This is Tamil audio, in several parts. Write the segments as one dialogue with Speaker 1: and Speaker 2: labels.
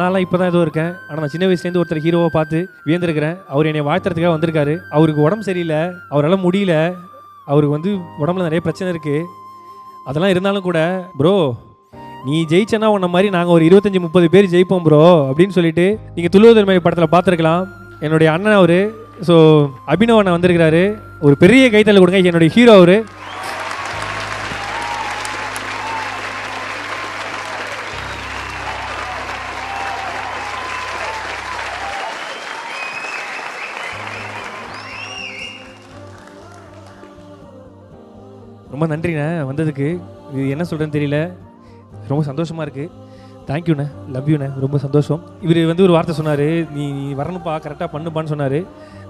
Speaker 1: நான்லாம் இப்போ தான் ஏதோ இருக்கேன். ஆனால் நான் சின்ன வயசுலேருந்து ஒருத்தர் ஹீரோவை பார்த்து வியந்திருக்கிறேன். அவர் என்னை வாழ்த்துறதுக்காக வந்திருக்காரு. அவருக்கு உடம்பு சரியில்லை, அவரால் முடியல, அவருக்கு வந்து உடம்புல நிறைய பிரச்சனை இருக்குது. அதெல்லாம் இருந்தாலும் கூட ப்ரோ நீ ஜெயிச்சனா உன்ன மாதிரி நாங்கள் ஒரு 25-30 பேர் ஜெயிப்போம் ப்ரோ அப்படின்னு சொல்லிட்டு நீங்கள் துள்ளுவதன்மை படத்தில் பார்த்துருக்கலாம். என்னுடைய அண்ணன் அவர். ஸோ அபினவ் அண்ணன் வந்திருக்கிறாரு. ஒரு பெரிய கைத்தல் கொடுங்க. என்னுடைய ஹீரோ அவர். ரொம்ப நன்றிண்ணே வந்ததுக்கு. இது என்ன சொல்கிறேன்னு தெரியல, ரொம்ப சந்தோஷமாக இருக்குது. தேங்க்யூண்ணே, லவ் யூண்ணே, ரொம்ப சந்தோஷம். இவர் வந்து ஒரு வார்த்தை சொன்னார், நீ வரணுப்பா, கரெக்டாக பண்ணுப்பான்னு சொன்னார்.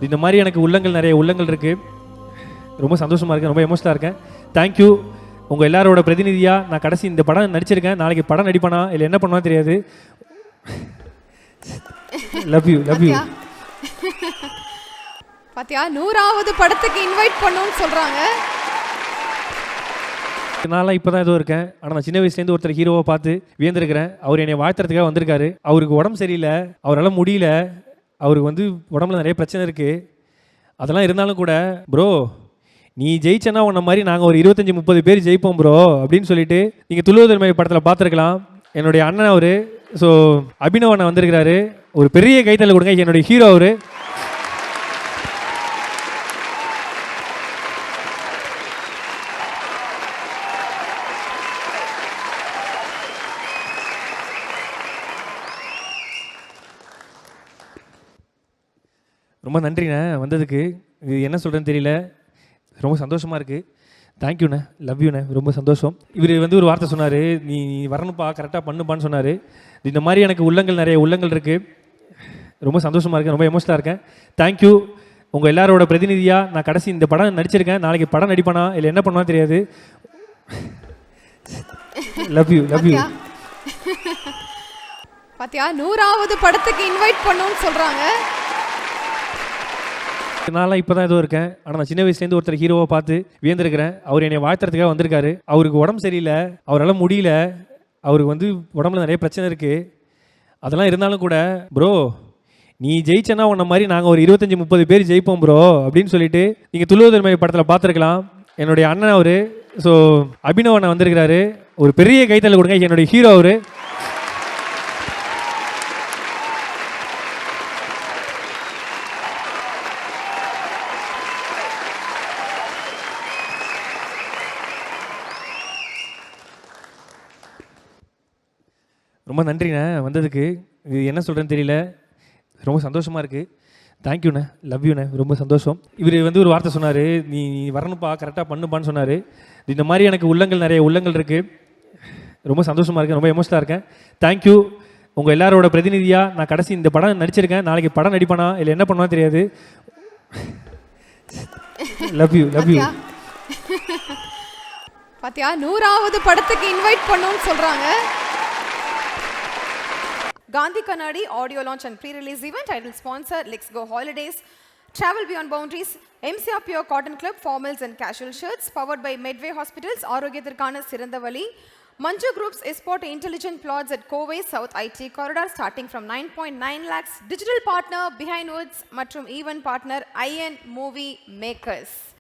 Speaker 1: இந்த மாதிரி எனக்கு நிறைய உள்ளங்கள் இருக்குது. ரொம்ப சந்தோஷமாக இருக்கேன், ரொம்ப எமோஷனலாக இருக்கேன். தேங்க்யூ. உங்கள் எல்லாரோட பிரதிநிதியாக நான் கடைசி இந்த படம் நடிச்சிருக்கேன். நாளைக்கு படம் நடிப்பானா இல்லை என்ன பண்ணுவான்னு தெரியாது. Love you, love you.
Speaker 2: பாத்தியா 100வது படத்துக்கு இன்வைட் பண்ணணும்னு சொல்கிறாங்க.
Speaker 1: நான்லாம் இப்போ தான் ஏதோ இருக்கேன். ஆனால் நான் சின்ன வயசுலேருந்து ஒருத்தர் ஹீரோவை பார்த்து வியந்திருக்கிறேன். அவர் என்னை வாழ்த்துறதுக்காக வந்திருக்காரு. அவருக்கு உடம்பு சரியில்லை, அவரால் முடியல, அவருக்கு வந்து உடம்புல நிறைய பிரச்சனை இருக்குது. அதெல்லாம் இருந்தாலும் கூட ப்ரோ நீ ஜெயிச்சனா உன்ன மாதிரி நாங்கள் ஒரு 25-30 பேர் ஜெயிப்போம் ப்ரோ அப்படின்னு சொல்லிட்டு நீங்கள் துள்ளுவதன்மை படத்தில் பார்த்துருக்கலாம். என்னுடைய அண்ணன் அவர். ஸோ அபினவ் அண்ணன் வந்திருக்கிறாரு. ஒரு பெரிய கைத்தல் கொடுங்க. என்னுடைய ஹீரோ அவர். ரொம்ப நன்றிண்ணே வந்ததுக்கு. இது என்ன சொல்கிறேன்னு தெரியல, ரொம்ப சந்தோஷமாக இருக்குது. தேங்க்யூண்ணே, லவ் யூண்ணே, ரொம்ப சந்தோஷம். இவர் வந்து ஒரு வார்த்தை சொன்னார், நீ வரணுப்பா, கரெக்டாக பண்ணுப்பான்னு சொன்னார். இந்த மாதிரி எனக்கு நிறைய உள்ளங்கள் இருக்குது. ரொம்ப சந்தோஷமாக இருக்கேன், ரொம்ப எமோஷனலாக இருக்கேன். தேங்க்யூ. உங்கள் எல்லாரோட பிரதிநிதியாக நான் கடைசி இந்த படம் நடிச்சிருக்கேன். நாளைக்கு படம் நடிப்பானா இல்லை என்ன பண்ணுவான்னு தெரியாது. Love you, love you.
Speaker 2: பாத்தியா 100வது படத்துக்கு இன்வைட் பண்ணணும்னு சொல்கிறாங்க.
Speaker 1: நான்லாம் இப்போ தான் ஏதோ இருக்கேன். ஆனால் நான் சின்ன வயசுலேருந்து ஒருத்தர் ஹீரோவை பார்த்து வியந்திருக்கிறேன். அவர் என்னை வாழ்த்துறதுக்காக வந்திருக்காரு. அவருக்கு உடம்பு சரியில்லை, அவரால் முடியல, அவருக்கு வந்து உடம்புல நிறைய பிரச்சனை இருக்குது. அதெல்லாம் இருந்தாலும் கூட ப்ரோ நீ ஜெயிச்சனா உன்ன மாதிரி நாங்கள் ஒரு 25-30 பேர் ஜெயிப்போம் ப்ரோ அப்படின்னு சொல்லிட்டு நீங்கள் துள்ளுவதன்மை படத்தில் பார்த்துருக்கலாம். என்னுடைய அண்ணன் அவர். ஸோ அபினவ் அண்ணன் வந்திருக்கிறாரு. ஒரு பெரிய கைத்தல் கொடுங்க. என்னுடைய ஹீரோ அவர். ரொம்ப நன்றிண்ணே வந்ததுக்கு. இது என்ன சொல்கிறேன்னு தெரியல, ரொம்ப சந்தோஷமாக இருக்குது. தேங்க்யூண்ணே, லவ் யூண்ணே, ரொம்ப சந்தோஷம். இவர் வந்து ஒரு வார்த்தை சொன்னார், நீ வரணுப்பா, கரெக்டாக பண்ணுப்பான்னு சொன்னார். இந்த மாதிரி எனக்கு நிறைய உள்ளங்கள் இருக்குது. ரொம்ப சந்தோஷமாக இருக்கேன், ரொம்ப எமோஷனலாக இருக்கேன். தேங்க்யூ. உங்கள் எல்லாரோட பிரதிநிதியாக நான் கடைசி இந்த படம் நடிச்சிருக்கேன். நாளைக்கு படம் நடிப்பானா இல்லை என்ன பண்ணுவான்னு தெரியாது. Love you, love you.
Speaker 2: பாத்தியா 100வது படத்துக்கு இன்வைட் பண்ணணும்னு சொல்கிறாங்க. Gandhi Kannadi audio launch and pre-release event. Title sponsor Let's Go Holidays. Travel Beyond Boundaries. MCR Pure Cotton Club formals and casual shirts. Powered by Medway Hospitals. Arogyatharkana Sirandavali. Manju Group's Esport Intelligent Plots at Kovai South IT Corridor starting from 9.9 lakhs. Digital partner Behind Woods. Matrum event partner IN Movie Makers.